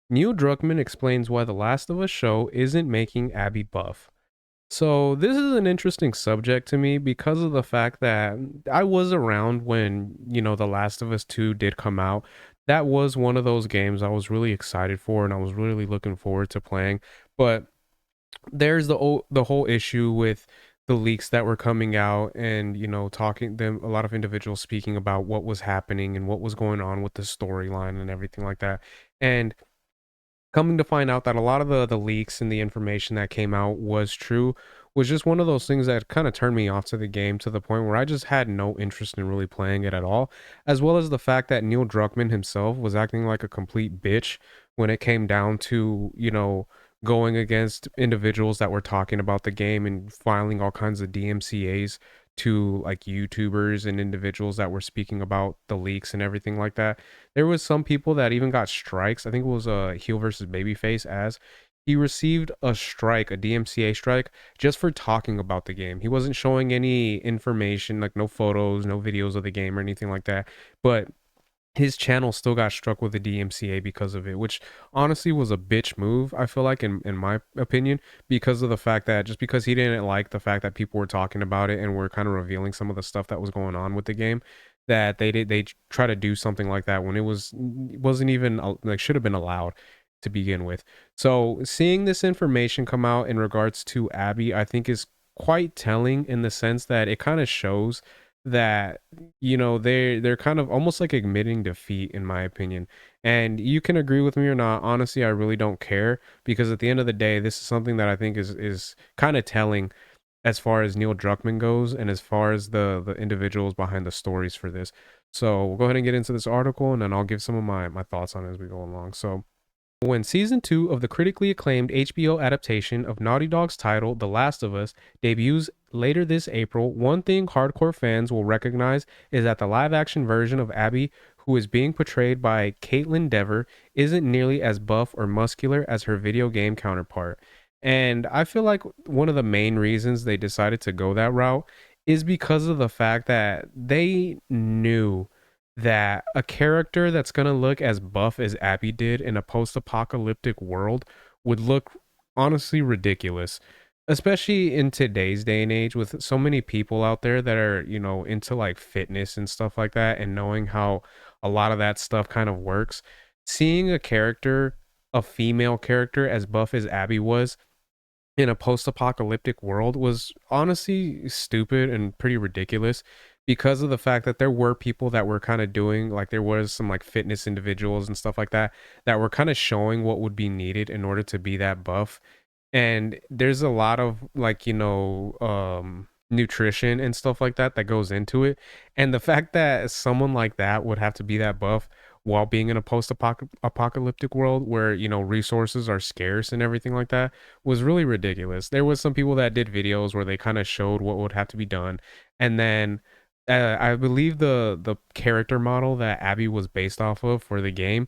Neil Druckmann explains why The Last of Us show isn't making Abby buff. So, this is an interesting subject to me because of the fact that I was around when, The Last of Us 2 did come out. That was one of those games I was really excited for and I was really looking forward to playing. But there's the whole issue with the leaks that were coming out and talking them a lot of individuals speaking about what was happening and what was going on with the storyline and everything like that. And coming to find out that a lot of the leaks and the information that came out was true was just one of those things that kind of turned me off to the game to the point where I just had no interest in really playing it at all, as well as the fact that Neil Druckmann himself was acting like a complete bitch when it came down to, going against individuals that were talking about the game and filing all kinds of DMCAs to like YouTubers and individuals that were speaking about the leaks and everything like that. There was some people that even got strikes. I think it was a heel versus babyface as he received a strike, a DMCA strike, just for talking about the game. He wasn't showing any information, like no photos, no videos of the game or anything like that. But his channel still got struck with the DMCA because of it, which honestly was a bitch move, I feel like, in my opinion, because of the fact that just because he didn't like the fact that people were talking about it and were kind of revealing some of the stuff that was going on with the game, that they try to do something like that when wasn't even like should have been allowed to begin with. So seeing this information come out in regards to Abby, I think is quite telling in the sense that it kind of shows that they're kind of almost like admitting defeat in my opinion. And you can agree with me or not, honestly I really don't care, because at the end of the day this is something that I think is kind of telling as far as Neil Druckmann goes and as far as the individuals behind the stories for this. So we'll go ahead and get into this article and then I'll give some of my thoughts on it as we go along. So when season 2 of the critically acclaimed HBO adaptation of Naughty Dog's title, The Last of Us, debuts later this April, one thing hardcore fans will recognize is that the live action version of Abby, who is being portrayed by Caitlin Dever, isn't nearly as buff or muscular as her video game counterpart. And I feel like one of the main reasons they decided to go that route is because of the fact that they knew that a character that's going to look as buff as Abby did in a post-apocalyptic world would look honestly ridiculous, especially in today's day and age with so many people out there that are, into like fitness and stuff like that, and knowing how a lot of that stuff kind of works. Seeing a female character as buff as Abby was in a post-apocalyptic world was honestly stupid and pretty ridiculous, because of the fact that there were people that were kind of doing like there was some like fitness individuals and stuff like that that were kind of showing what would be needed in order to be that buff. And there's a lot of like nutrition and stuff like that that goes into it, and the fact that someone like that would have to be that buff while being in a post-apocalyptic world where resources are scarce and everything like that was really ridiculous. There was some people that did videos where they kind of showed what would have to be done, and then I believe the character model that Abby was based off of for the game,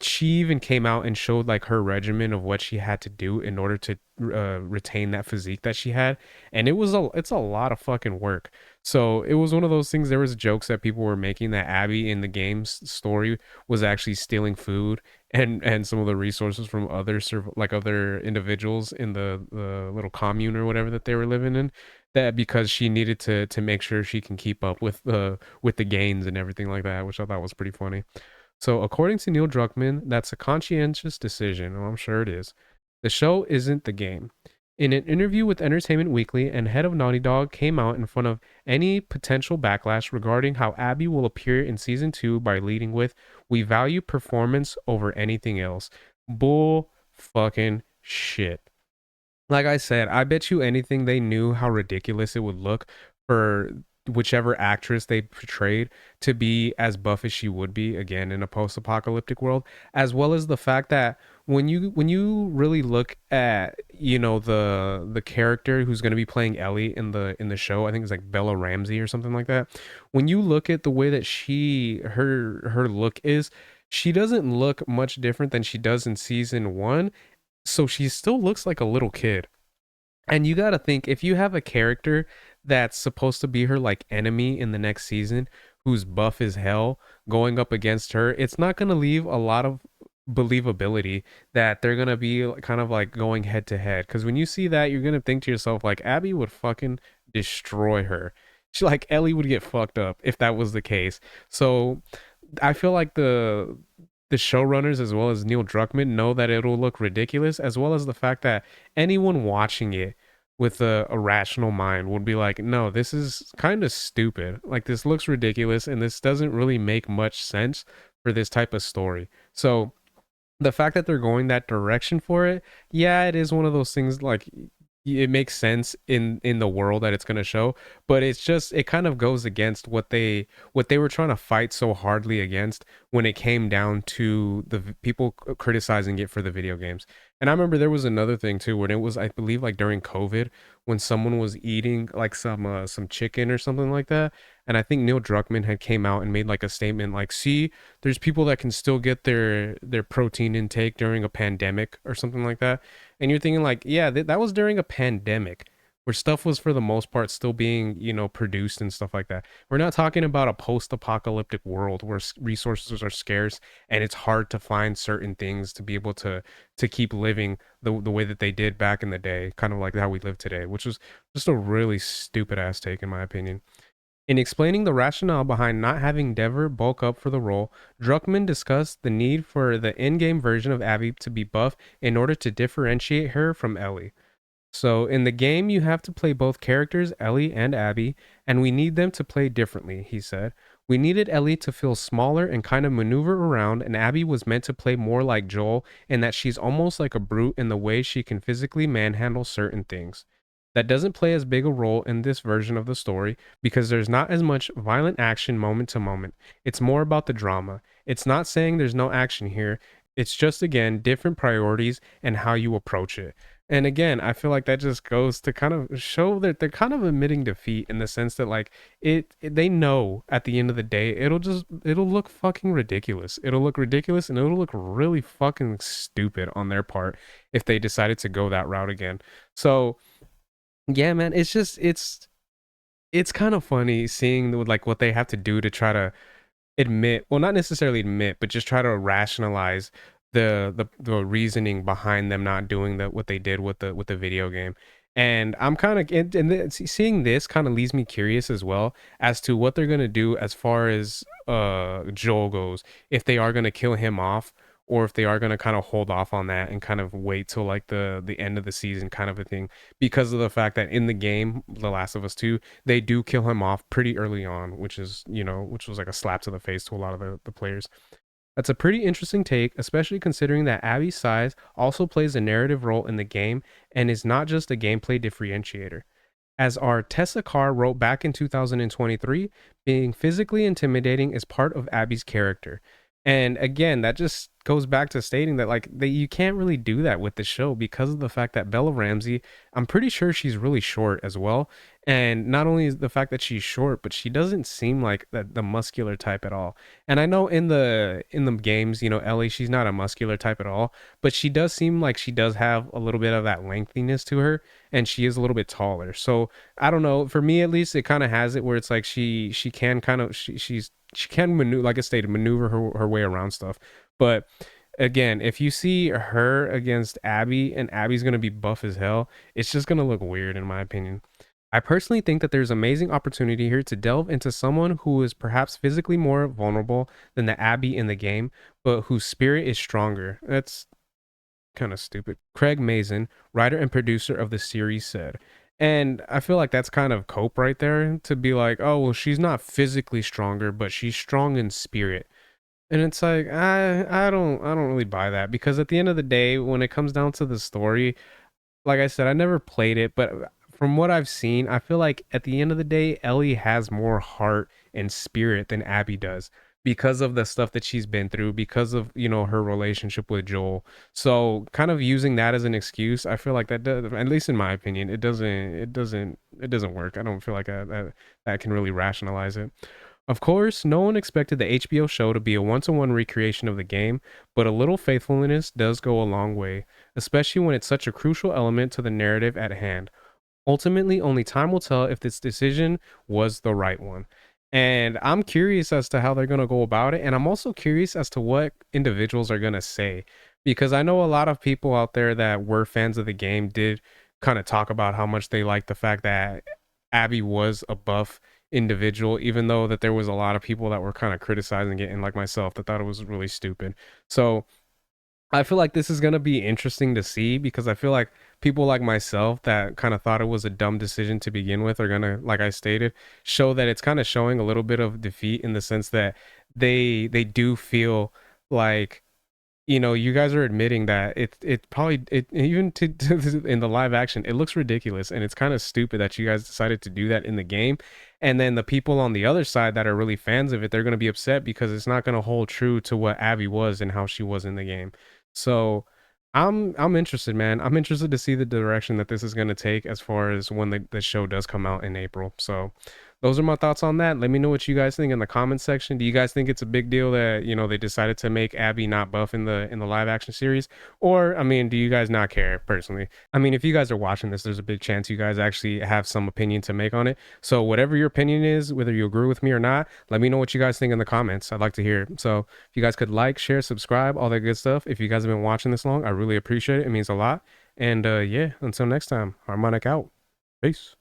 she even came out and showed like her regimen of what she had to do in order to retain that physique that she had, and it's a lot of fucking work. So it was one of those things. There was jokes that people were making that Abby in the game's story was actually stealing food and some of the resources from like other individuals in the little commune or whatever that they were living in, that because she needed to make sure she can keep up with the gains and everything like that, which I thought was pretty funny. So, according to Neil Druckmann, that's a conscientious decision. Oh, I'm sure it is. The show isn't the game. In an interview with Entertainment Weekly, and head of Naughty Dog came out in front of any potential backlash regarding how Abby will appear in season 2 by leading with, "We value performance over anything else." Bull fucking shit. Like I said, I bet you anything they knew how ridiculous it would look for whichever actress they portrayed to be as buff as she would be again in a post-apocalyptic world, as well as the fact that when you really look at the character who's going to be playing Ellie in the show, I think it's like Bella Ramsey or something like that. When you look at the way that her look is, she doesn't look much different than she does in season 1, so she still looks like a little kid. And you got to think, if you have a character that's supposed to be her like enemy in the next season, who's buff as hell, going up against her, it's not going to leave a lot of believability that they're gonna be kind of like going head to head. Because when you see that, you're gonna think to yourself like Abby would fucking destroy her. She like Ellie would get fucked up if that was the case. So I feel like the showrunners as well as Neil Druckmann know that it'll look ridiculous, as well as the fact that anyone watching it with a rational mind would be like, no, this is kind of stupid. Like this looks ridiculous, and this doesn't really make much sense for this type of story. So the fact that they're going that direction for it, yeah, it is one of those things like it makes sense in the world that it's going to show, but it's just it kind of goes against what they were trying to fight so hardly against when it came down to people criticizing it for the video games. And I remember there was another thing too when it was, I believe, like during COVID, when someone was eating like some chicken or something like that, and I think Neil Druckmann had came out and made like a statement like, see, there's people that can still get their protein intake during a pandemic or something like that. And you're thinking like, yeah, that was during a pandemic where stuff was for the most part still being, produced and stuff like that. We're not talking about a post-apocalyptic world where resources are scarce and it's hard to find certain things to be able to keep living the way that they did back in the day, kind of like how we live today, which was just a really stupid ass take in my opinion. In explaining the rationale behind not having Dever bulk up for the role, Druckmann discussed the need for the in-game version of Abby to be buff in order to differentiate her from Ellie. So in the game, you have to play both characters, Ellie and Abby, and we need them to play differently, he said. We needed Ellie to feel smaller and kind of maneuver around, and Abby was meant to play more like Joel in that she's almost like a brute in the way she can physically manhandle certain things. That doesn't play as big a role in this version of the story because there's not as much violent action moment to moment. It's more about the drama. It's not saying there's no action here. It's just, again, different priorities and how you approach it. And again, I feel like that just goes to kind of show that they're kind of admitting defeat in the sense that like they know at the end of the day it'll look fucking ridiculous. It'll look ridiculous and it'll look really fucking stupid on their part if they decided to go that route again. So yeah, man, it's just it's kind of funny seeing like what they have to do to try to admit, well, not necessarily admit, but just try to rationalize the reasoning behind them not doing what they did with the video game. And I'm kind of seeing this kind of leaves me curious as well as to what they're gonna do as far as Joel goes. If they are gonna kill him off, or if they are gonna kind of hold off on that and kind of wait till like the end of the season, kind of a thing, because of the fact that in the game, The Last of Us 2, they do kill him off pretty early on, which is which was like a slap to the face to a lot of the players. That's a pretty interesting take, especially considering that Abby's size also plays a narrative role in the game and is not just a gameplay differentiator. As our Tessa Carr wrote back in 2023, being physically intimidating is part of Abby's character. And again, that just goes back to stating that like you can't really do that with the show because of the fact that Bella Ramsey, I'm pretty sure she's really short as well. And not only is the fact that she's short, but she doesn't seem like the muscular type at all. And I know in the games, Ellie, she's not a muscular type at all, but she does seem like she does have a little bit of that lengthiness to her, and she is a little bit taller. So I don't know. For me, at least, it kind of has it where it's like she can kind of she can maneuver, like I stated, maneuver her way around stuff. But again, if you see her against Abby and Abby's gonna be buff as hell, it's just gonna look weird in my opinion. I personally think that there's amazing opportunity here to delve into someone who is perhaps physically more vulnerable than the Abby in the game, but whose spirit is stronger. That's kind of stupid. Craig Mazin, writer and producer of the series, said. And I feel like that's kind of cope right there to be like, oh, well, she's not physically stronger, but she's strong in spirit. And it's like I don't really buy that because at the end of the day, when it comes down to the story, like I said, I never played it, but from what I've seen, I feel like at the end of the day, Ellie has more heart and spirit than Abby does because of the stuff that she's been through, because of, her relationship with Joel. So kind of using that as an excuse, I feel like that does, at least in my opinion, it doesn't work. I don't feel like that can really rationalize it. Of course, no one expected the HBO show to be a one-to-one recreation of the game, but a little faithfulness does go a long way, especially when it's such a crucial element to the narrative at hand. Ultimately, only time will tell if this decision was the right one. And I'm curious as to how they're gonna go about it, and I'm also curious as to what individuals are gonna say, because I know a lot of people out there that were fans of the game did kind of talk about how much they liked the fact that Abby was a buff individual, even though that there was a lot of people that were kind of criticizing it, and like myself, that thought it was really stupid. So I feel like this is gonna be interesting to see because I feel like people like myself that kind of thought it was a dumb decision to begin with are gonna, like I stated, show that it's kind of showing a little bit of defeat in the sense that they do feel like, you guys are admitting that it probably it even to in the live action it looks ridiculous and it's kind of stupid that you guys decided to do that in the game, and then the people on the other side that are really fans of it, they're going to be upset because it's not going to hold true to what Abby was and how she was in the game. So I'm interested, man. I'm interested to see the direction that this is going to take as far as when the show does come out in April. So those are my thoughts on that. Let me know what you guys think in the comment section. Do you guys think it's a big deal that, they decided to make Abby not buff in the live action series? Or, I mean, do you guys not care personally? I mean, if you guys are watching this, there's a big chance you guys actually have some opinion to make on it. So whatever your opinion is, whether you agree with me or not, let me know what you guys think in the comments. I'd like to hear it. So if you guys could like, share, subscribe, all that good stuff. If you guys have been watching this long, I really appreciate it. It means a lot. And yeah, until next time, Harmonic out. Peace.